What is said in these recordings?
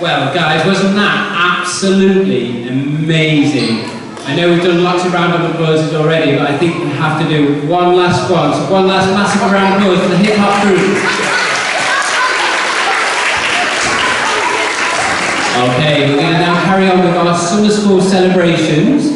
Well, guys, wasn't that absolutely amazing? I know we've done lots of round of applauses already, but I think we have to do one last one. So one last massive round of applause for the hip-hop group. Okay, we're going to now carry on with our summer school celebrations,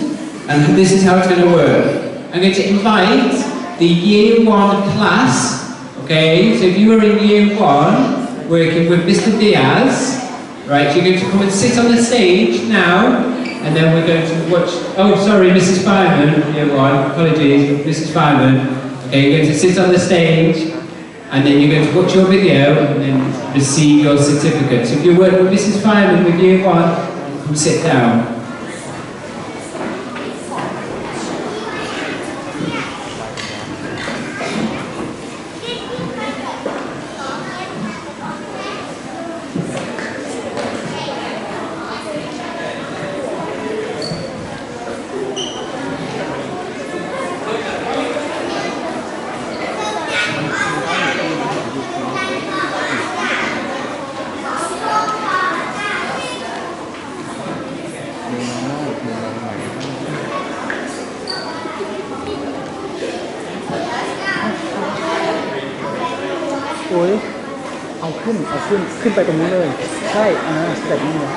and this is how it's going to work. I'm going to invite the Year 1 class, okay, so if you were in Year 1, working with Mr. Diaz, right, you're going to come and sit on the stage now, and then we're going to watch, oh sorry, Mrs. Fireman, Year 1, apologies, Mrs. Fireman, okay, you're going to sit on the stage, and then you're going to watch your video and then receive your certificate. So if you're working with Mrs. Fireman with Year 1, come sit down.โอ้ยเอาขึ้นไปตรงนี้เลยใช่สเต็ปนี้เลย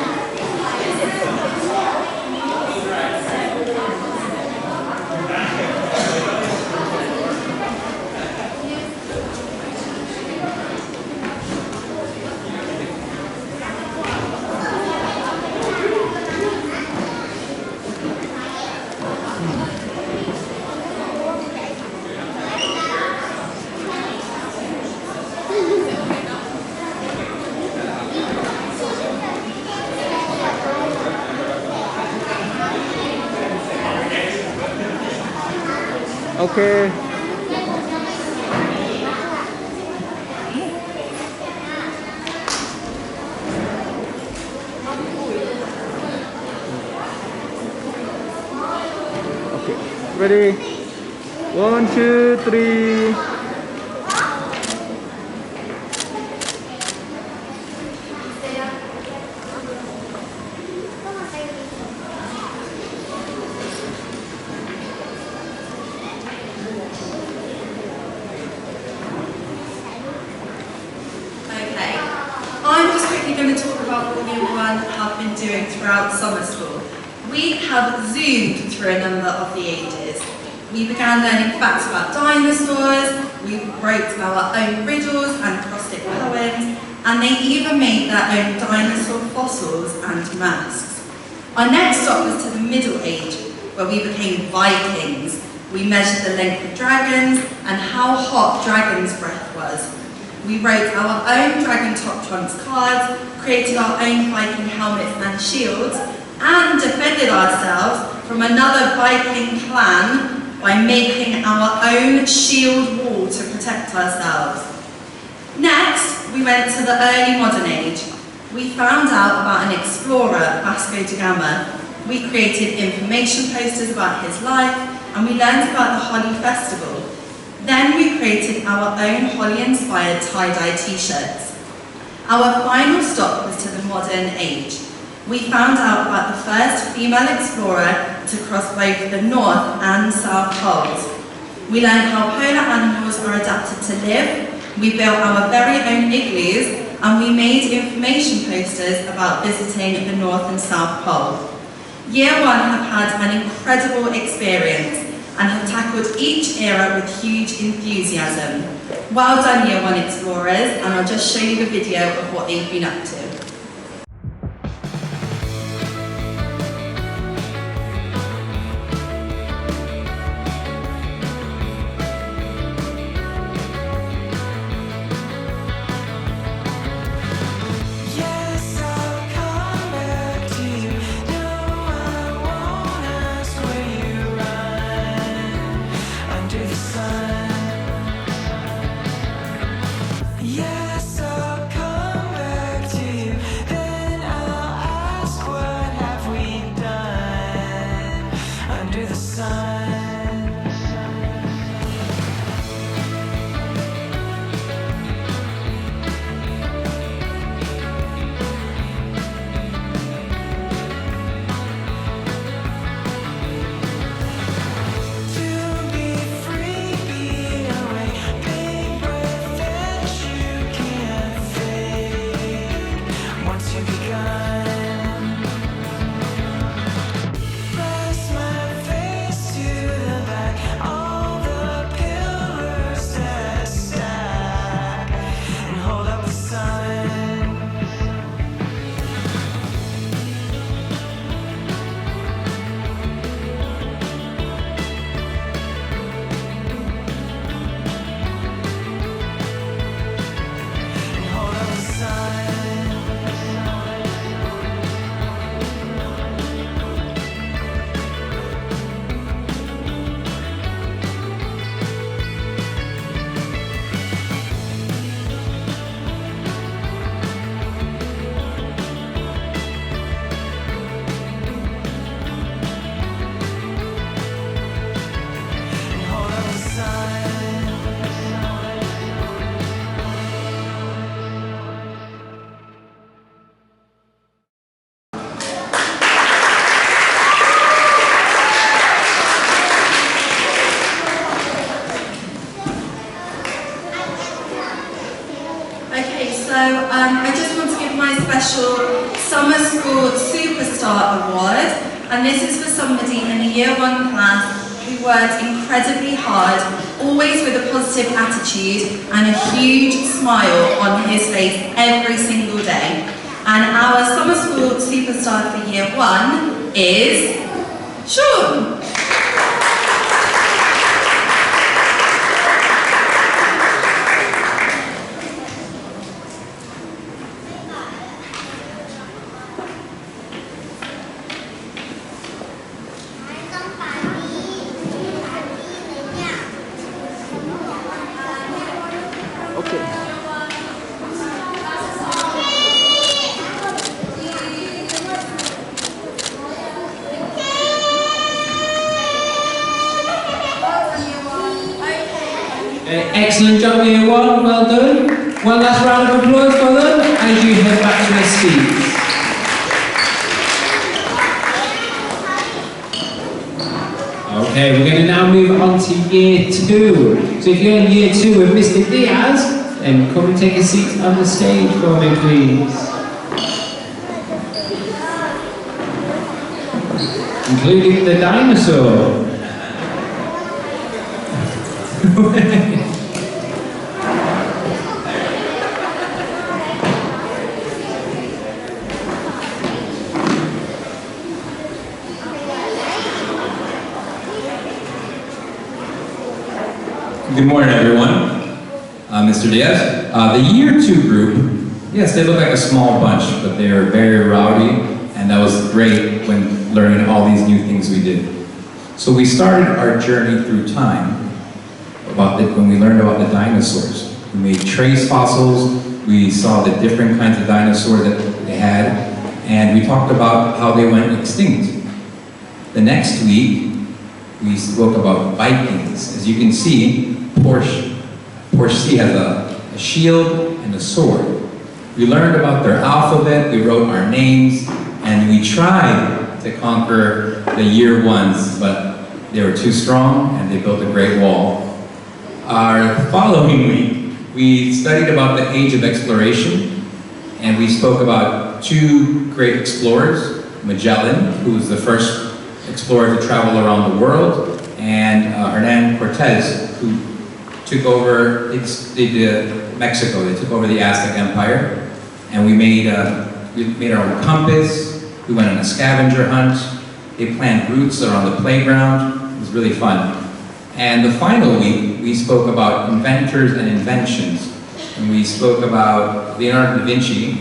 Okay. Okay. Ready? 1, 2, 3. I'm just quickly going to talk about what Year 1 have been doing throughout summer school. We have zoomed through a number of the ages. We began learning facts about dinosaurs, we wrote our own riddles and acrostic poems, and they even made their own dinosaur fossils and masks. Our next stop was to the Middle Age, where we became Vikings. We measured the length of dragons and how hot dragon's breath was. We wrote our own Dragon Top Trunks cards, created our own Viking helmets and shields, and defended ourselves from another Viking clan by making our own shield wall to protect ourselves. Next, we went to the early modern age. We found out about an explorer, Vasco da Gama. We created information posters about his life, and we learned about the Holi Festival. Then we created our own Holi-inspired tie-dye t-shirts. Our final stop was to the modern age. We found out about the first female explorer to cross both the North and South Poles. We learned how polar animals are adapted to live, we built our very own igloos, and we made information posters about visiting the North and South Pole. Year 1 have had an incredible experience and have tackled each era with huge enthusiasm. Well done, Year 1 explorers, and I'll just show you a video of what they've been up to. Yes, I'll come back to you. I just want to give my special Summer School Superstar Award, and this is for somebody in the Year 1 class who worked incredibly hard, always with a positive attitude and a huge smile on his face every single day. And our Summer School Superstar for Year 1 is Sean. Excellent job, Year 1, well done. One last round of applause for them as you head back to your seats. Okay, we're going to now move on to Year 2. So if you're in Year 2 with Mr. Diaz, then come and take a seat on the stage for me, please. Including the dinosaur. Good morning, everyone. Mr. Diaz. The Year 2 group, yes, they look like a small bunch, but they are very rowdy, and that was great when learning all these new things we did. So we started our journey through time when we learned about the dinosaurs. We made trace fossils, we saw the different kinds of dinosaurs that they had, and we talked about how they went extinct. The next week, we spoke about Vikings. As you can see, Porsche C has a shield and a sword. We learned about their alphabet, we wrote our names, and we tried to conquer the Year 1s, but they were too strong and they built a great wall. Our following week, we studied about the age of exploration, and we spoke about two great explorers, Magellan, who was the first explorer to travel around the world, and Hernan Cortez, who took over Mexico. They took over the Aztec Empire, and we made our own compass. We went on a scavenger hunt. They planted roots around the playground. It was really fun. And the final week, we spoke about inventors and inventions. And we spoke about Leonardo da Vinci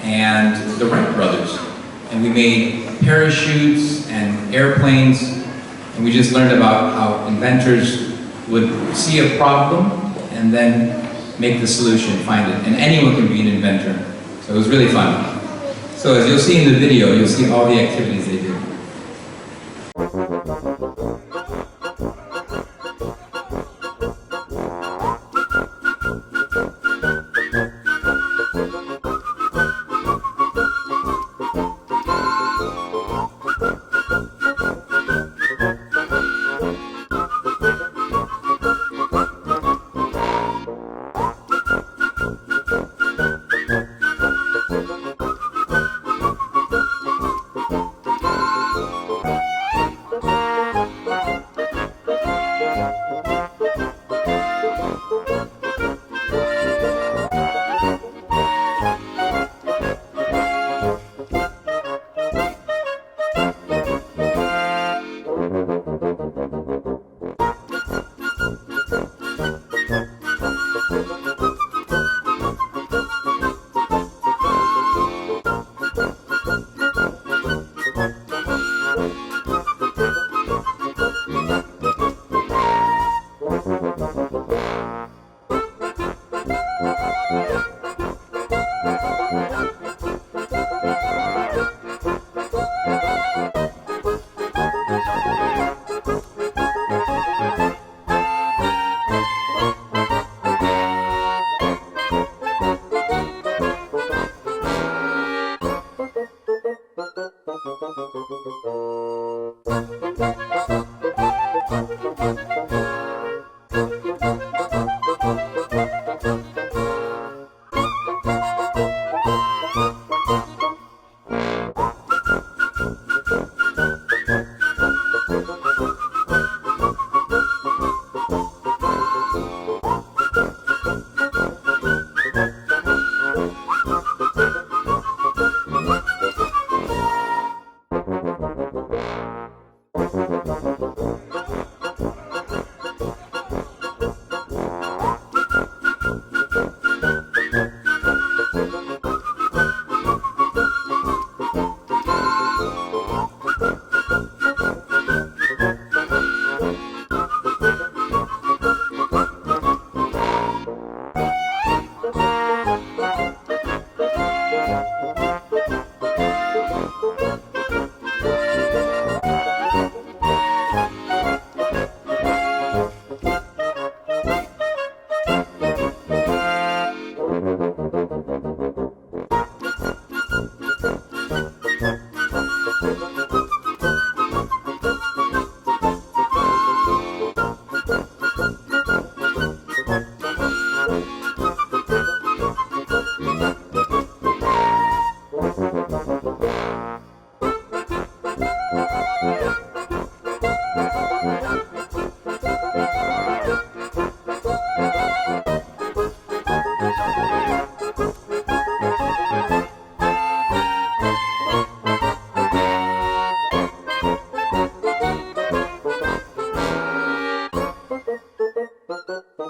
and the Wright brothers. And we made parachutes and airplanes. And we just learned about how inventors would see a problem and then make the solution, find it. And anyone can be an inventor. So it was really fun. So as you'll see in the video, you'll see all the activities they did.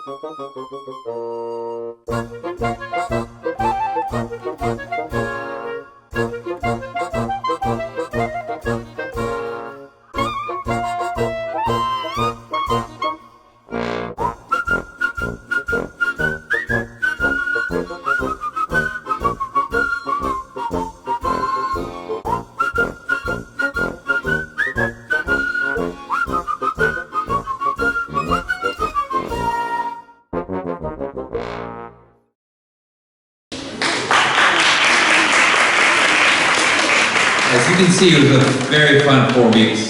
As you can see, it was a very fun 4 weeks.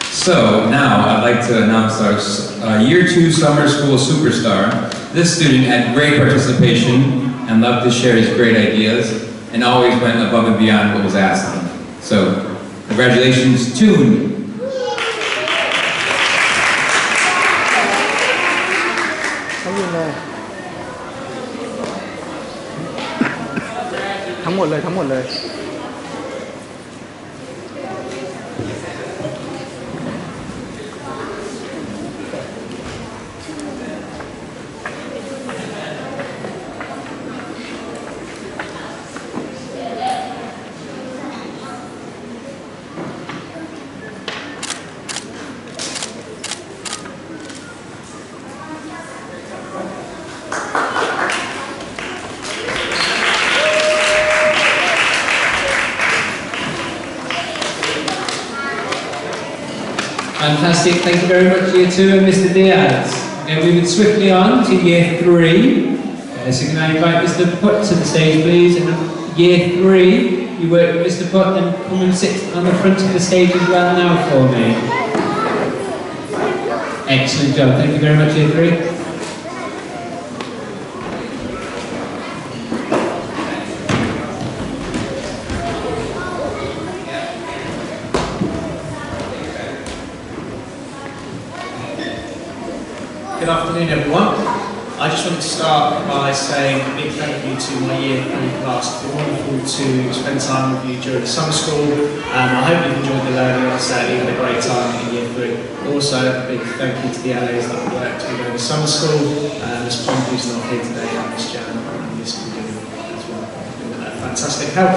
So now I'd like to announce our Year 2 Summer School superstar. This student had great participation and loved to share his great ideas and always went above and beyond what was asked of him. So, congratulations, Toon. ทั้งหมดเลยทั้งหมดเลย Fantastic, thank you very much, Year 2 and Mr. Diaz. Okay, moving swiftly on to Year 3. So can I invite Mr. Putt to the stage, please? And Year 3, you work with Mr. Putt, and come and sit on the front of the stage as well now for me. Excellent job, thank you very much, Year 3. Good afternoon, everyone. I just wanted to start by saying a big thank you to my Year 3 class. It's been wonderful to spend time with you during the summer school. I hope you've enjoyed the learning. I certainly had a great time in Year 3. Also, a big thank you to the LAs that I worked with during the summer school. Miss Pond, who's not here today, and Miss Jan, and Miss Goodwin as well. Fantastic help.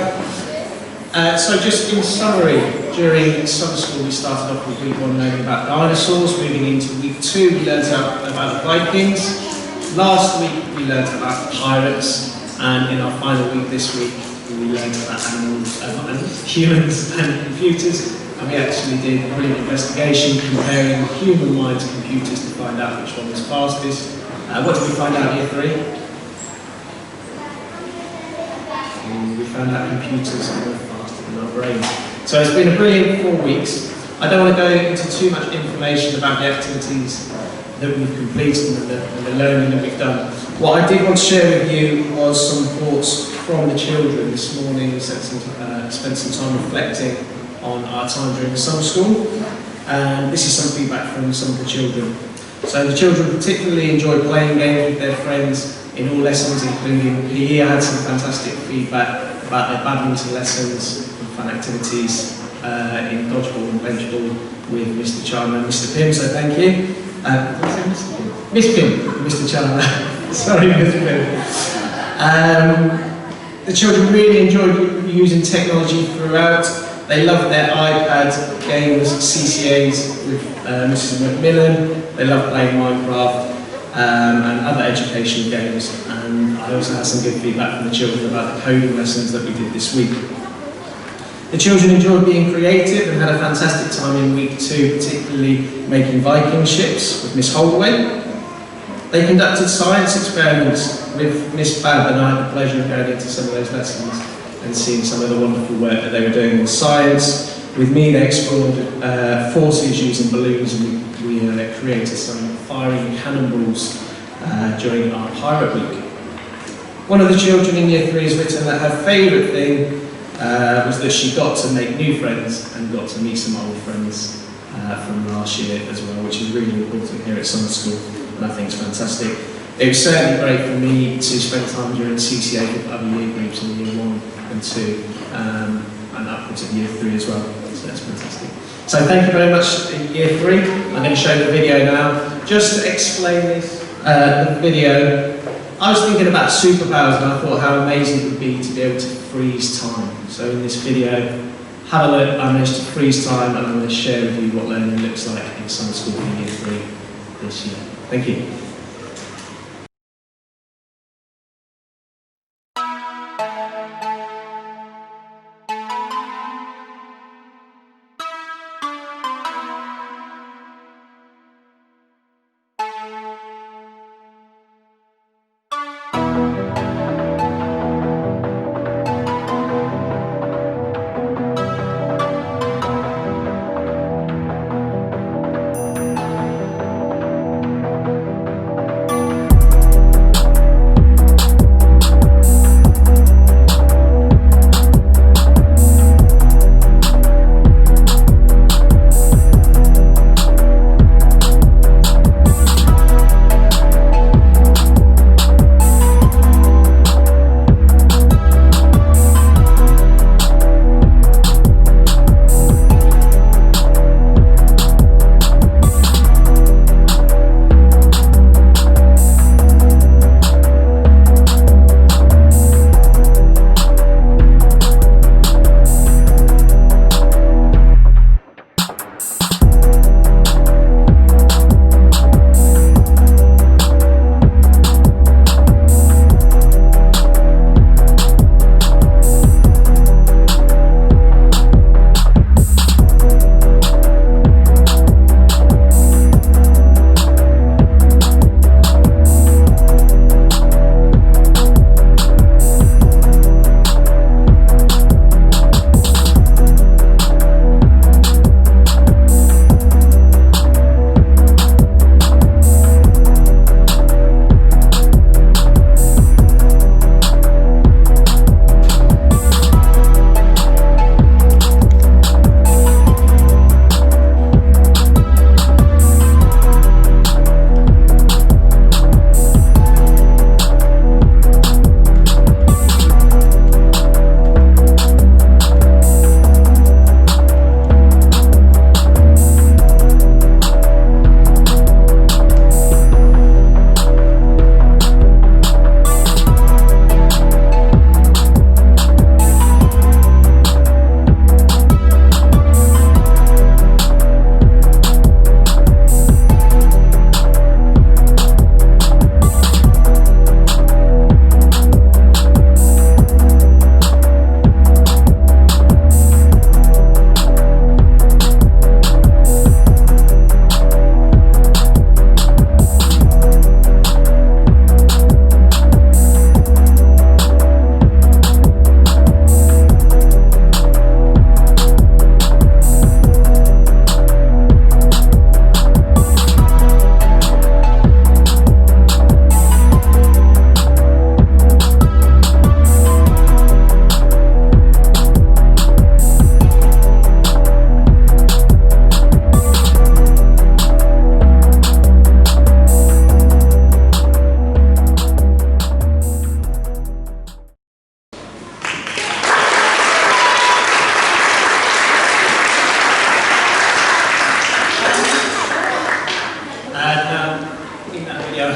So just in summary, during summer school we started off with week 1 learning about dinosaurs. Moving into week 2 we learned about the Vikings. Last week we learned about pirates, and in our final week this week we learned about humans and computers, and we actually did a brilliant investigation comparing human mind to computers to find out which one was fastest. What did we find out, Year 3? We found out computers are more faster than our brains. So it's been a brilliant 4 weeks. I don't want to go into too much information about the activities that we've completed and the learning that we've done. What I did want to share with you was some thoughts from the children this morning. We spent some time reflecting on our time during the summer school, and this is some feedback from some of the children. So the children particularly enjoyed playing games with their friends in all lessons, including PE. I had some fantastic feedback about their badminton lessons and fun activities in dodgeball and benchball with Mr. Chandler and Mr. Pym, so thank you. Miss Pym, Mr. Chandler, sorry Miss Pym. The children really enjoyed using technology throughout. They loved their iPad games, CCAs with Mrs. Macmillan. They loved playing Minecraft and other educational games. And I also had some good feedback from the children about the coding lessons that we did this week. The children enjoyed being creative and had a fantastic time in week 2, particularly making Viking ships with Miss Holdaway. They conducted science experiments with Miss Bab, and I had the pleasure of going into some of those lessons and seeing some of the wonderful work that they were doing in science. With me, they explored forces using balloons, and we created some firing cannonballs during our Pirate Week. One of the children in Year 3 has written that her favourite thing was that she got to make new friends and got to meet some old friends from last year as well, which is really important here at summer school, and I think it's fantastic. It was certainly great for me to spend time during CCA with other year groups in Year 1 and 2, and upwards of Year 3 as well, so that's fantastic. So thank you very much, Year 3. I'm going to show the video now. Just to explain this, the video, I was thinking about superpowers, and I thought how amazing it would be to be able to freeze time. So in this video, have a look. I managed to freeze time, and I'm going to share with you what learning looks like in summer school for Year 3 this year. Thank you.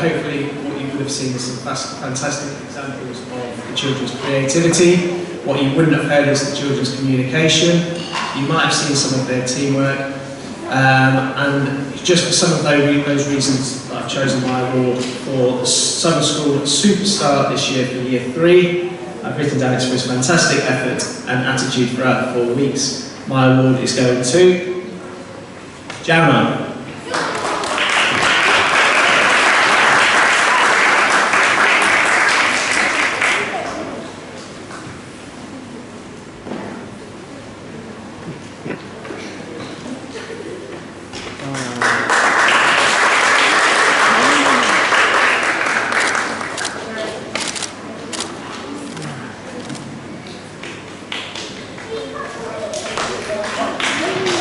Hopefully what you would have seen is some fantastic examples of the children's creativity. What you wouldn't have heard is the children's communication. You might have seen some of their teamwork. And just for some of those reasons that I've chosen my award for the Summer School Superstar this year for Year 3. I've written down it's for his fantastic effort and attitude throughout the 4 weeks. My award is going to Jammer.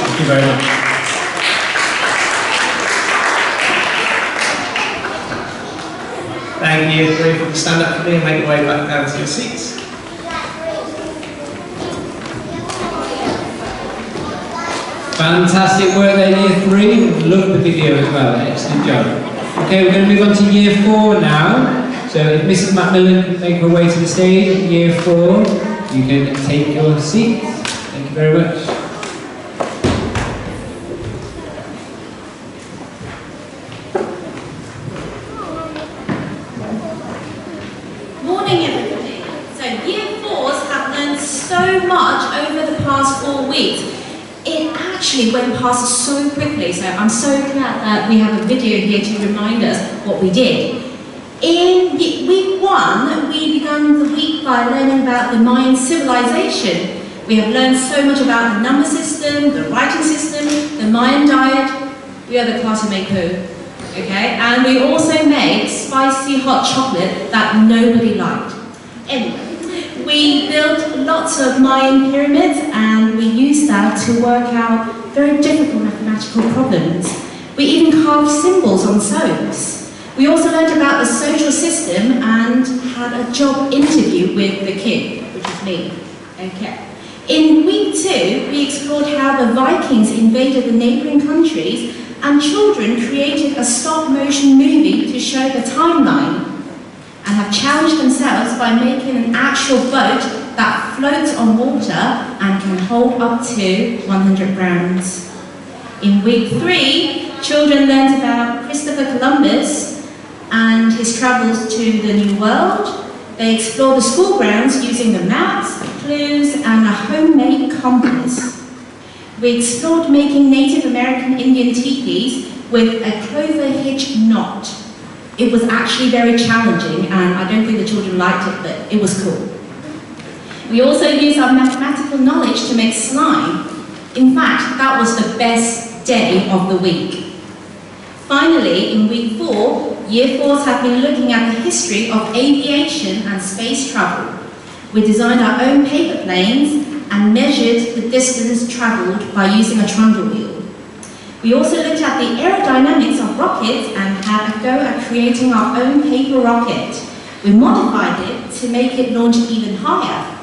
Thank you very much. Thank you, Year 3, for stand up for me and make your way back down to your seats. Fantastic work there, Year 3. Love the video as well. Excellent job. Okay, we're going to move on to Year 4 now. So if Mrs. Macmillan can make her way to the stage, Year 4, you can take your seat. Thank you very much. Morning everybody. So Year 4s have learned so much over the past 4 weeks. It actually went past so quickly, so I'm so glad that we have a video here to remind us what we did. In week 1, we began the week by learning about the Mayan civilization. We have learned so much about the number system, the writing system, the Mayan diet. We are the class who made poo, okay? And we also made spicy hot chocolate that nobody liked. Anyway, we built lots of Mayan pyramids and we used that to work out very difficult mathematical problems. We even carved symbols on stones. We also learned about the social system and had a job interview with the king, which is me. Okay. In week 2, we explored how the Vikings invaded the neighbouring countries and children created a stop-motion movie to show the timeline and have challenged themselves by making an actual boat that floats on water and can hold up to 100 grams. In week 3, children learned about Christopher Columbus and his travels to the New World. They explored the school grounds using the maps, clues, and a homemade compass. We explored making Native American Indian teepees with a clover hitch knot. It was actually very challenging, and I don't think the children liked it, but it was cool. We also used our mathematical knowledge to make slime. In fact, that was the best day of the week. Finally, in week 4, Year 4s have been looking at the history of aviation and space travel. We designed our own paper planes and measured the distance travelled by using a trundle wheel. We also looked at the aerodynamics of rockets and had a go at creating our own paper rocket. We modified it to make it launch even higher.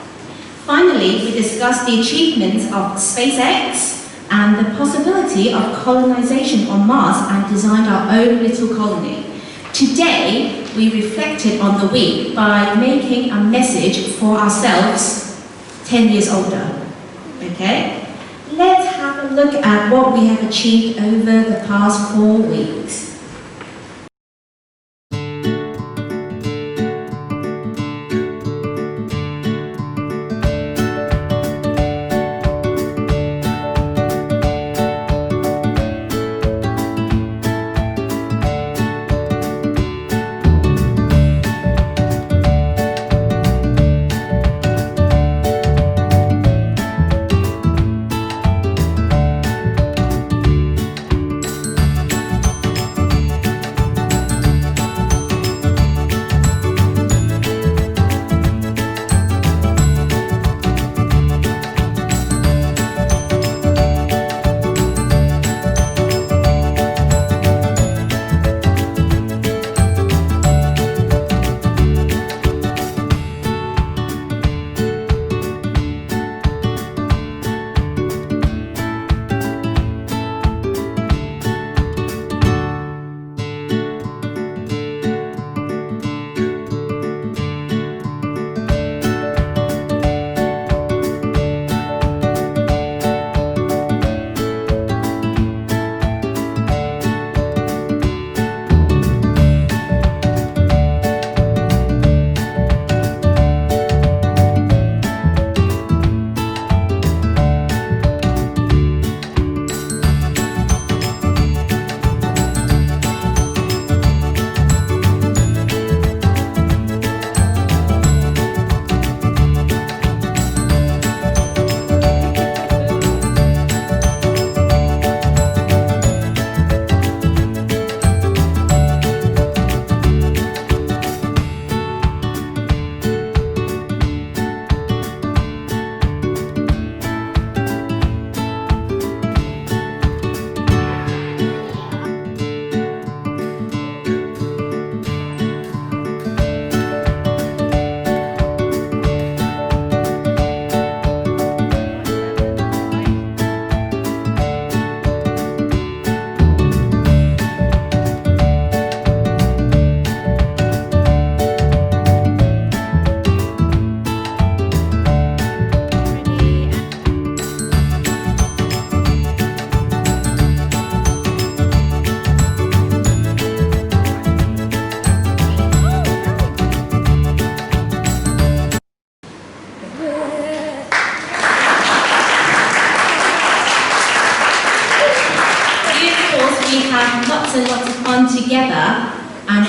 Finally, we discussed the achievements of SpaceX and the possibility of colonization on Mars and designed our own little colony. Today, we reflected on the week by making a message for ourselves 10 years older. Okay? Let's have a look at what we have achieved over the past 4 weeks.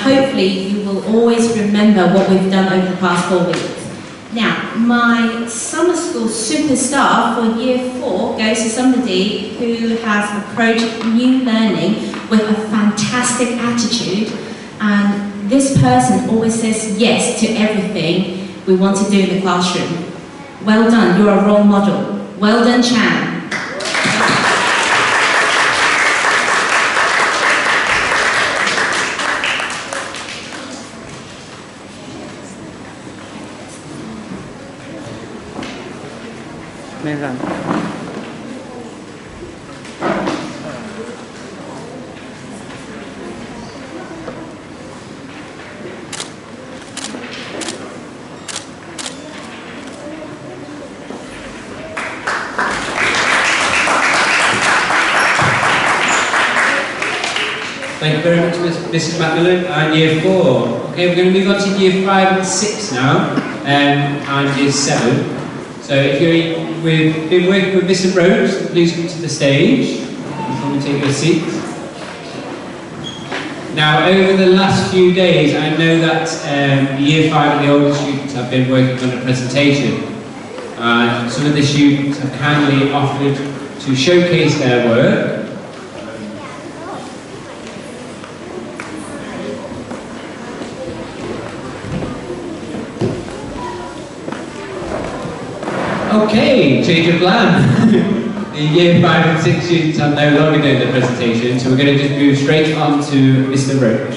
hopefully you will always remember what we've done over the past 4 weeks. Now, my summer school superstar for year 4 goes to somebody who has approached new learning with a fantastic attitude, and this person always says yes to everything we want to do in the classroom. Well done, you're a role model. Well done, Chan. Megan. Thank you very much, Mrs. Macmillan, and Year 4. Okay, we're going to move on to Year 5 and 6 now, and Year 7. So if we've been working with Mr. Rhodes, please come to the stage and come and take your seat. Now, over the last few days, I know that Year 5 and the older students have been working on a presentation. And some of the students have kindly offered to showcase their work. Okay, change of plan. The Year 5 and 6 students are no longer doing the presentation, so we're going to just move straight on to Mr. Roach.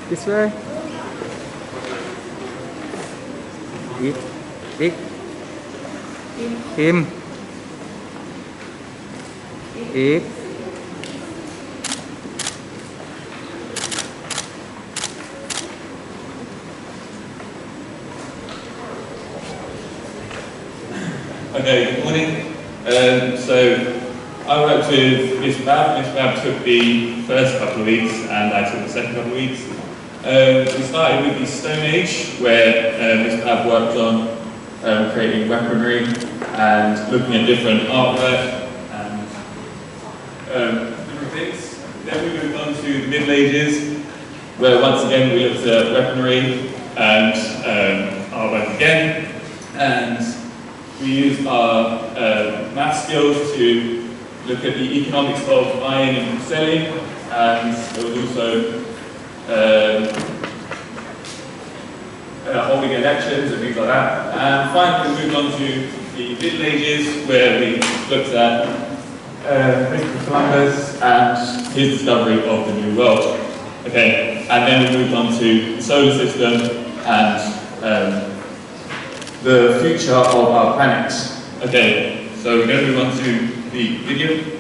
This way. Eat. Him. Eat. Okay, good morning. So I worked with Miss Bab. Miss Bab took the first couple of weeks and I took the second couple of weeks. We started with the Stone Age, where Miss Bab worked on creating weaponry and looking at different artwork and different things. Then we moved on to the Middle Ages, where once again we looked at weaponry and artwork again. And we used our math skills to look at the economics of buying and selling, and there was also holding elections and things like that. And finally we moved on to the Middle Ages, where we looked at Christopher Columbus and his discovery of the New World. Okay, and then we moved on to the solar system and the future of our planet. Okay, so we're going to move on to the video.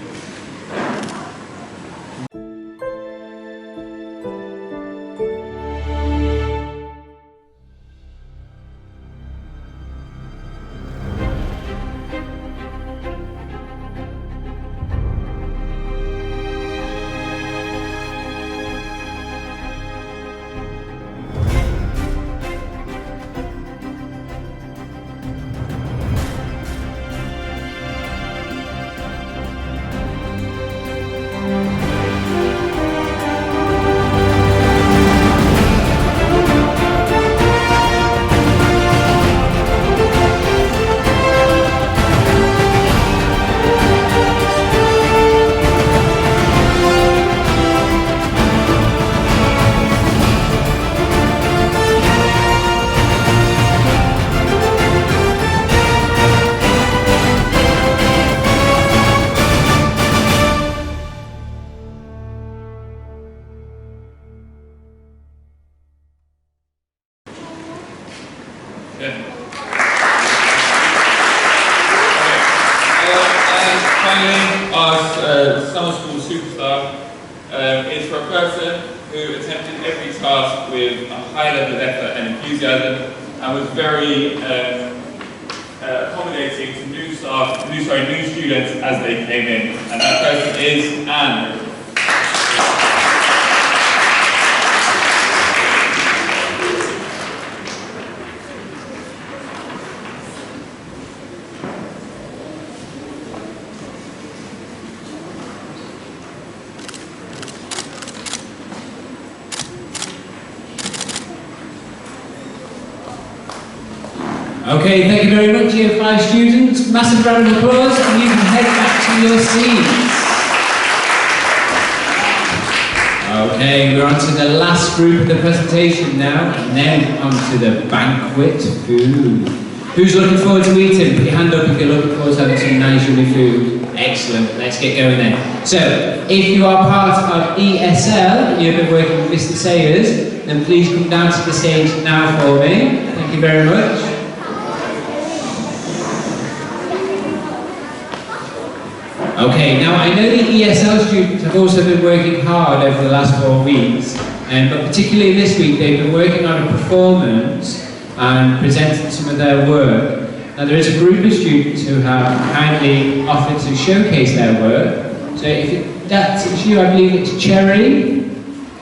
Finally, our summer school superstar is for a person who attempted every task with a high level of effort and enthusiasm and was very accommodating to new students as they came in. And that person is Anne. Okay, thank you very much, Year 5 students. Massive round of applause, and you can head back to your seats. Okay, we're on to the last group of the presentation now, and then on to the banquet food. Who's looking forward to eating? Put your hand up if you're looking forward to having some nice yummy food. Excellent, let's get going then. So, if you are part of ESL and you've been working with Mr. Sayers, then please come down to the stage now for me. Thank you very much. Okay, now I know the ESL students have also been working hard over the last 4 weeks, but particularly this week they've been working on a performance and presenting some of their work. Now there is a group of students who have kindly offered to showcase their work. So if that's you, I believe it's Cherry.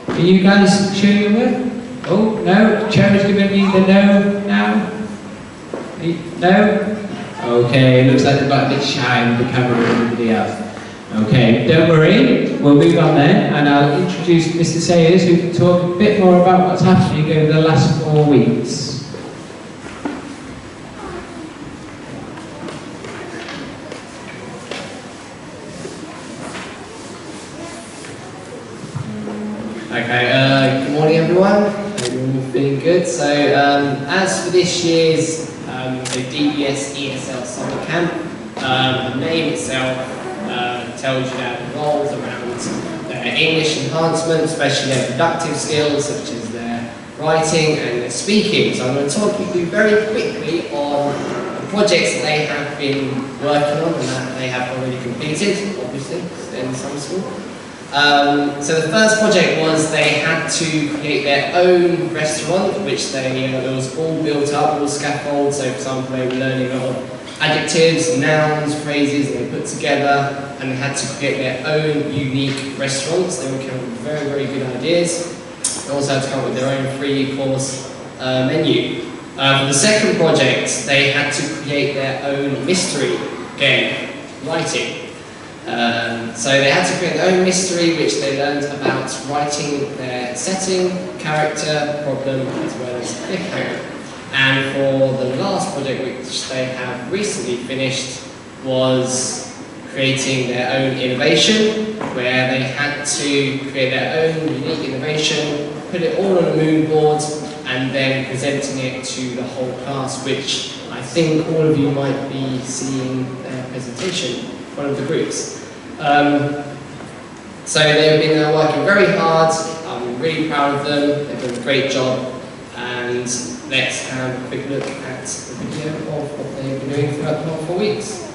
Can you guys show your work? Oh, no? Cherry's giving me the no now? No? Okay, looks like they've got a bit shy with the camera and everybody else. Okay, don't worry, we'll move on then, and I'll introduce Mr. Sayers, who can talk a bit more about what's happening over the last 4 weeks. Okay, good morning everyone. Hope you're all feeling good. So, as for this year's DBS ESL Summer Camp, the name itself tells you that it revolves around their English enhancement, especially their productive skills such as their writing and their speaking. So I'm going to talk you through very quickly on the projects that they have been working on and that they have already completed, obviously, in the summer school. So the first project was they had to create their own restaurant, which it was all built up, all scaffolds. So for example, they were learning a lot of adjectives, nouns, phrases that they put together, and they had to create their own unique restaurants. They were coming up with very, very good ideas. They also had to come up with their own free course menu. For the second project, they had to create their own mystery game, writing. So they had to create their own mystery, which they learned about writing their setting, character, problem, as well as cliffhanger. And for the last project, which they have recently finished, was creating their own innovation, where they had to create their own unique innovation, put it all on a moon board, and then presenting it to the whole class, which I think all of you might be seeing their presentation. One of the groups. So they've been working very hard. I'm really proud of them. They've done a great job. And let's have a quick look at the video of what they've been doing throughout the whole 4 weeks.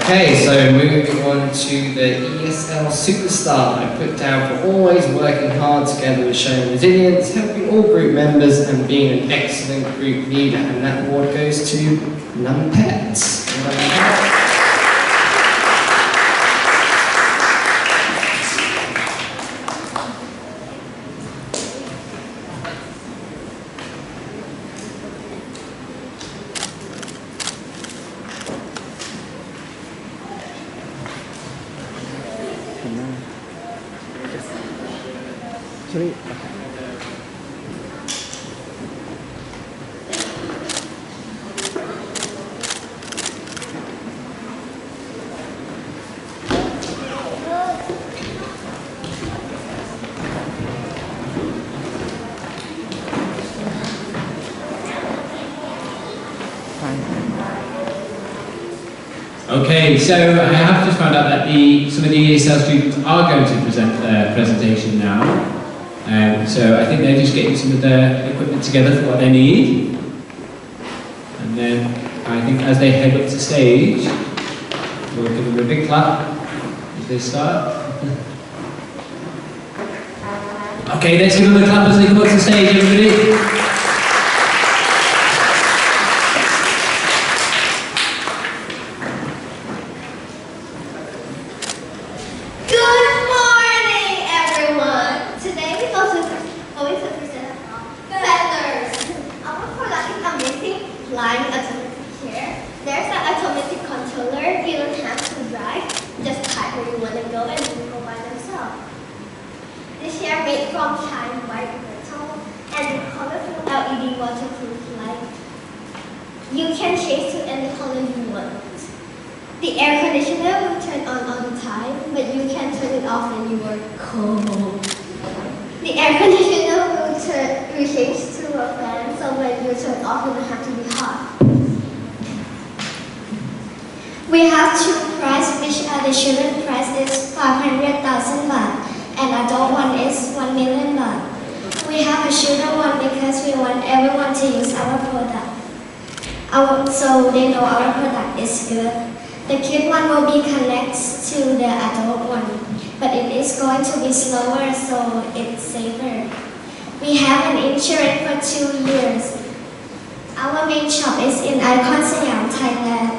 Okay, so moving on to the ESL Superstar, I put down for always working hard together with showing resilience, helping all group members and being an excellent group leader, and that award goes to Numpets. เห็นหน้าช่วย Okay, so I have just found out that some of the ESL students are going to present their presentation now. So I think they're just getting some of their equipment together for what they need. And then I think as they head up to stage, we'll give them a big clap as they start. Okay, let's give them a clap as they come up to stage, everybody. You can change to any color you want. The air conditioner will turn on all the time, but you can turn it off when you are cold. The air conditioner will change to a fan, so when you turn off, you don't have to be hot. We have two prices, which are the children price is 500,000 baht, and adult one is 1 million baht. We have a children one because we want everyone to use our product. So they know our product is good. The kid one will be connected to the adult one, but it is going to be slower, so it's safer. We have an insurance for 2 years. Our main shop is in Icon Siam, Thailand.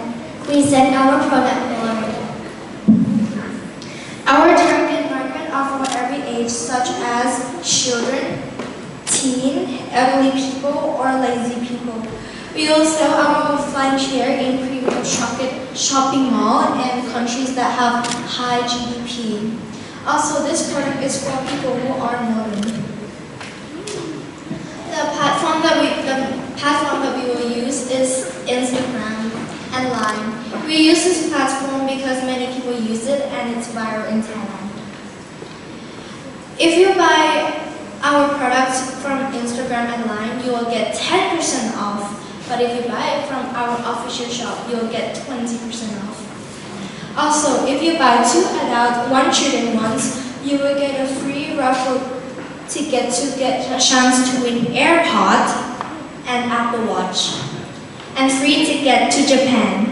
We send our product there. Our target market are for every age, such as children, teen, elderly people, or lazy people. We will sell our offline share in premium shopping mall and countries that have high GDP. Also, this product is for people who are modern. The platform that we will use is Instagram and Line. We use this platform because many people use it and it's viral in Thailand. If you buy our products from Instagram and Line, you will get 10% off. But if you buy it from our official shop, you'll get 20% off. Also, if you buy 2 adult, 1 children ones, you will get a free raffle ticket to get a chance to win AirPod and Apple Watch, and free ticket to Japan.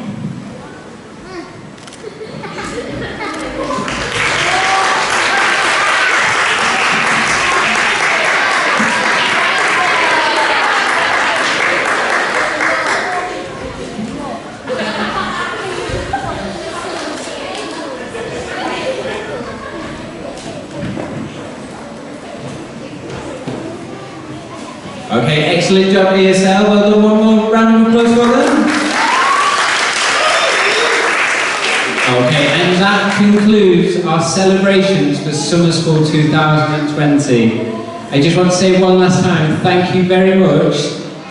Okay, excellent job ESL. Well done. One more round of applause for them. Okay, and that concludes our celebrations for Summer School 2020. I just want to say one last time, thank you very much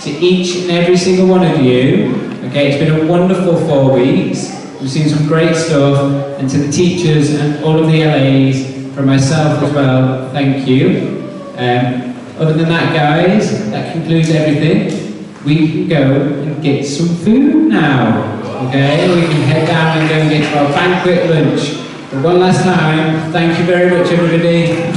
to each and every single one of you. Okay, it's been a wonderful 4 weeks. We've seen some great stuff, and to the teachers and all of the LAs, from myself as well, thank you. Other than that, guys, that concludes everything. We can go and get some food now. Okay, we can head down and go and get our banquet lunch. But one last time, thank you very much, everybody.